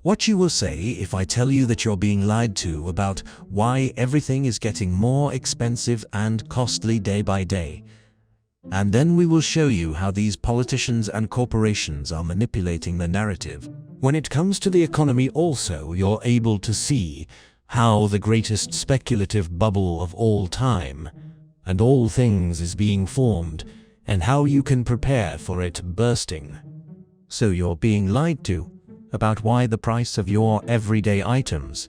What you will say if I tell you that you're being lied to about why everything is getting more expensive and costly day by day. And then we will show you how these politicians and corporations are manipulating the narrative. When it comes to the economy also, you're able to see how the greatest speculative bubble of all time and all things is being formed, and how you can prepare for it bursting. So you're being lied to about why the price of your everyday items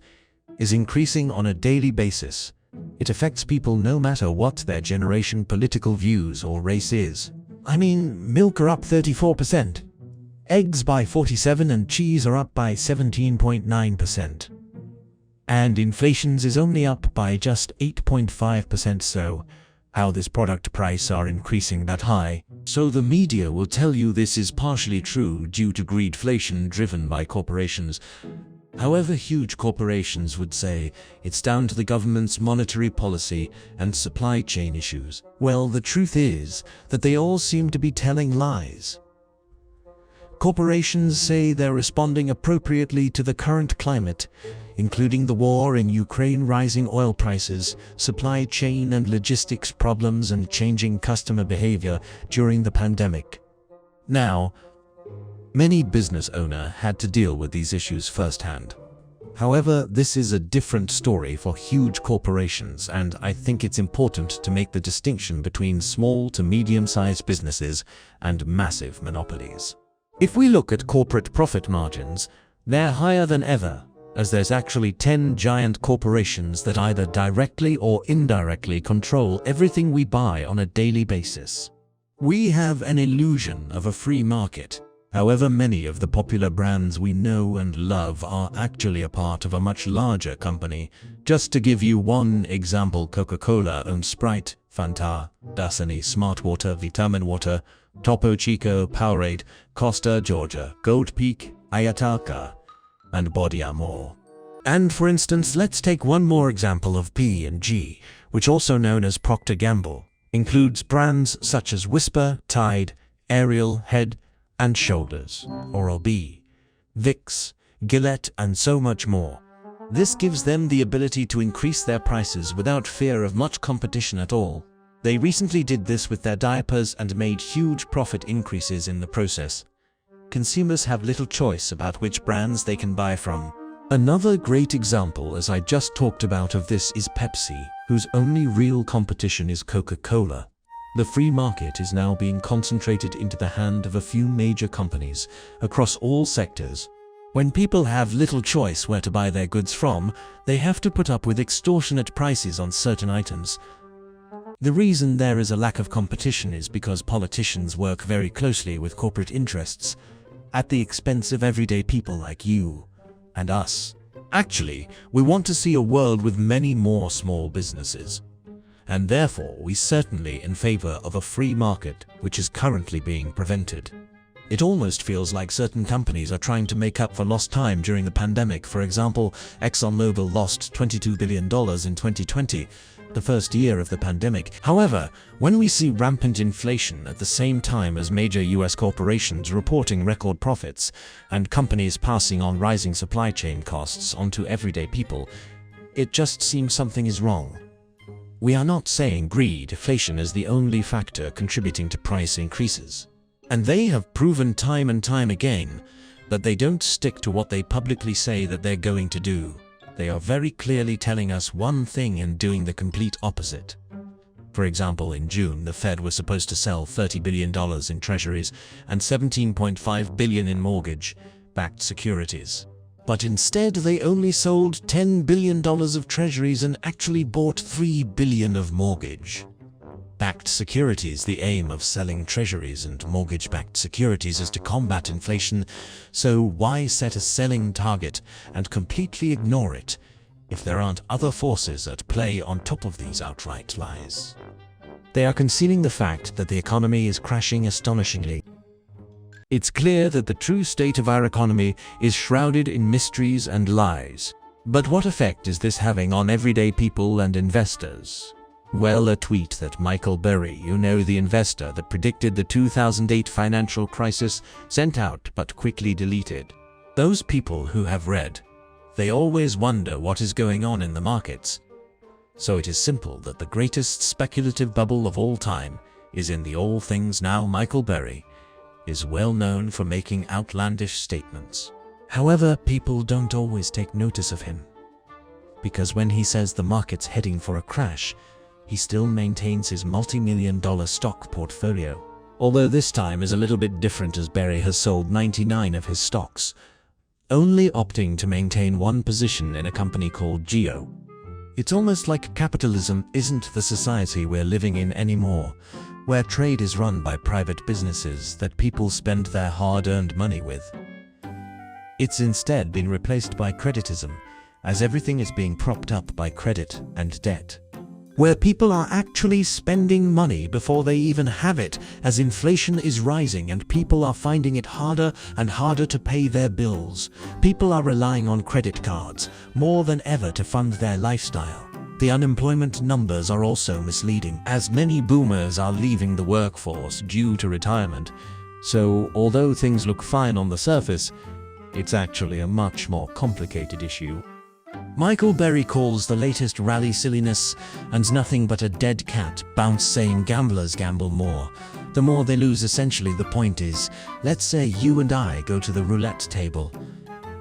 is increasing on a daily basis. It affects people no matter what their generation, political views, or race is. I mean, milk are up 34%, eggs by 47%, and cheese are up by 17.9%. And inflation's is only up by just 8.5%, so how this product price are increasing that high? So the media will tell you this is partially true due to greedflation driven by corporations. However, huge corporations would say it's down to the government's monetary policy and supply chain issues. Well, the truth is that they all seem to be telling lies. Corporations say they're responding appropriately to the current climate, including the war in Ukraine, rising oil prices, supply chain and logistics problems, and changing customer behavior during the pandemic. Now, many business owners had to deal with these issues firsthand. However, this is a different story for huge corporations, and I think it's important to make the distinction between small to medium-sized businesses and massive monopolies. If we look at corporate profit margins, they're higher than ever, as there's actually 10 giant corporations that either directly or indirectly control everything we buy on a daily basis. We have an illusion of a free market. However, many of the popular brands we know and love are actually a part of a much larger company. Just to give you one example, Coca-Cola owns Sprite, Fanta, Dasani, Smartwater, Vitamin Water, Topo Chico, Powerade, Costa, Georgia, Gold Peak, Ayataka, and Body Armor. And for instance, let's take one more example of P&G, which also known as Procter & Gamble, includes brands such as Whisper, Tide, Ariel, Head and Shoulders, Oral-B, Vicks, Gillette, and so much more. This gives them the ability to increase their prices without fear of much competition at all. They recently did this with their diapers and made huge profit increases in the process. Consumers have little choice about which brands they can buy from. Another great example, as I just talked about, of this is Pepsi, whose only real competition is Coca-Cola. The free market is now being concentrated into the hand of a few major companies across all sectors. When people have little choice where to buy their goods from, they have to put up with extortionate prices on certain items. The reason there is a lack of competition is because politicians work very closely with corporate interests at the expense of everyday people like you and us. Actually, we want to see a world with many more small businesses. And therefore, we certainly in favor of a free market, which is currently being prevented. It almost feels like certain companies are trying to make up for lost time during the pandemic. For example, ExxonMobil lost $22 billion in 2020, the first year of the pandemic. However, when we see rampant inflation at the same time as major US corporations reporting record profits and companies passing on rising supply chain costs onto everyday people, it just seems something is wrong. We are not saying greedflation is the only factor contributing to price increases. And they have proven time and time again that they don't stick to what they publicly say that they're going to do. They are very clearly telling us one thing and doing the complete opposite. For example, in June, the Fed was supposed to sell $30 billion in treasuries and $17.5 billion in mortgage-backed securities. But instead, they only sold $10 billion of treasuries and actually bought $3 billion of mortgage-backed securities. The aim of selling treasuries and mortgage-backed securities is to combat inflation, so why set a selling target and completely ignore it if there aren't other forces at play on top of these outright lies? They are concealing the fact that the economy is crashing astonishingly. It's clear that the true state of our economy is shrouded in mysteries and lies. But what effect is this having on everyday people and investors? Well, a tweet that Michael Burry, the investor that predicted the 2008 financial crisis, sent out but quickly deleted. Those people who have read, they always wonder what is going on in the markets. So it is simple that the greatest speculative bubble of all time is in the all things now. Michael Burry is well known for making outlandish statements. However, people don't always take notice of him, because when he says the market's heading for a crash, he still maintains his multi-million-dollar stock portfolio. Although this time is a little bit different, as Burry has sold 99 of his stocks, only opting to maintain one position in a company called Geo. It's almost like capitalism isn't the society we're living in anymore, where trade is run by private businesses that people spend their hard-earned money with. It's instead been replaced by creditism, as everything is being propped up by credit and debt, where people are actually spending money before they even have it, as inflation is rising and people are finding it harder and harder to pay their bills. People are relying on credit cards more than ever to fund their lifestyle. The unemployment numbers are also misleading, as many boomers are leaving the workforce due to retirement. So, although things look fine on the surface, it's actually a much more complicated issue. Michael Burry calls the latest rally silliness and nothing but a dead cat bounce, saying gamblers gamble more the more they lose. Essentially, the point is, let's say you and I go to the roulette table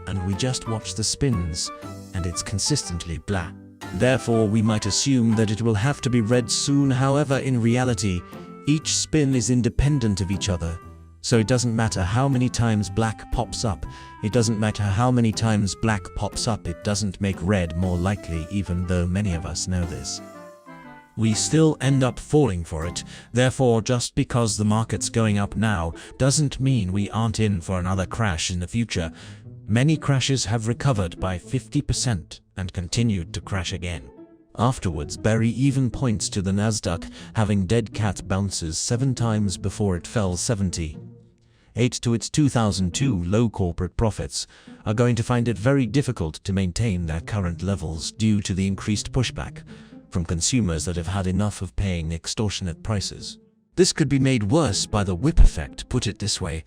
and we just watch the spins and it's consistently blah. Therefore, we might assume that it will have to be red soon. However, in reality, each spin is independent of each other. So it doesn't matter how many times black pops up. It doesn't matter how many times black pops up. It doesn't make red more likely, even though many of us know this. We still end up falling for it. Therefore, just because the market's going up now doesn't mean we aren't in for another crash in the future. Many crashes have recovered by 50% and continued to crash again. Afterwards, Burry even points to the Nasdaq having dead cat bounces 7 times before it fell 78 to its 2002 low. Corporate profits are going to find it very difficult to maintain their current levels due to the increased pushback from consumers that have had enough of paying extortionate prices. This could be made worse by the whip effect. Put it this way.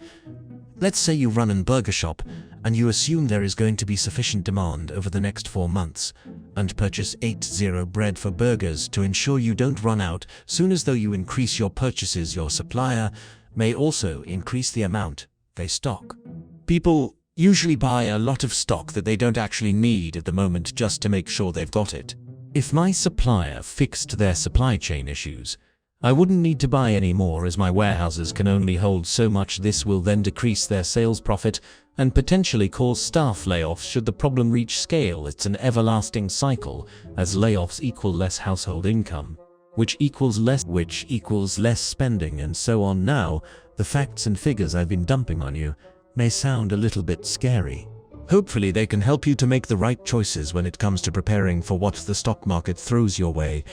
Let's say you run a burger shop and you assume there is going to be sufficient demand over the next 4 months and purchase 80 bread for burgers to ensure you don't run out. Soon as though you increase your purchases, your supplier may also increase the amount they stock. People usually buy a lot of stock that they don't actually need at the moment just to make sure they've got it. If my supplier fixed their supply chain issues, I wouldn't need to buy any more, as my warehouses can only hold so much. This will then decrease their sales profit and potentially cause staff layoffs should the problem reach scale. It's an everlasting cycle, as layoffs equal less household income, which equals less spending, and so on. Now, the facts and figures I've been dumping on you may sound a little bit scary. Hopefully they can help you to make the right choices when it comes to preparing for what the stock market throws your way,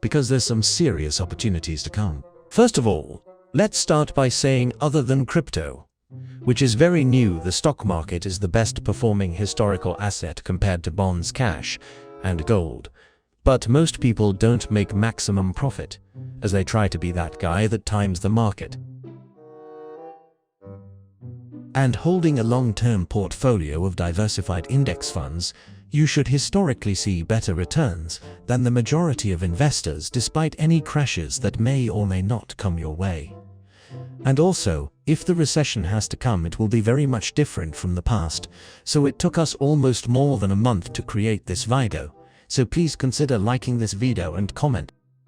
because there's some serious opportunities to come. First of all, let's start by saying, other than crypto, which is very new, the stock market is the best performing historical asset compared to bonds, cash, and gold. But most people don't make maximum profit, as they try to be that guy that times the market. And holding a long-term portfolio of diversified index funds, you should historically see better returns than the majority of investors, despite any crashes that may or may not come your way. And also, if the recession has to come, it will be very much different from the past, so it took us almost more than a month to create this video. So please consider liking this video and comment.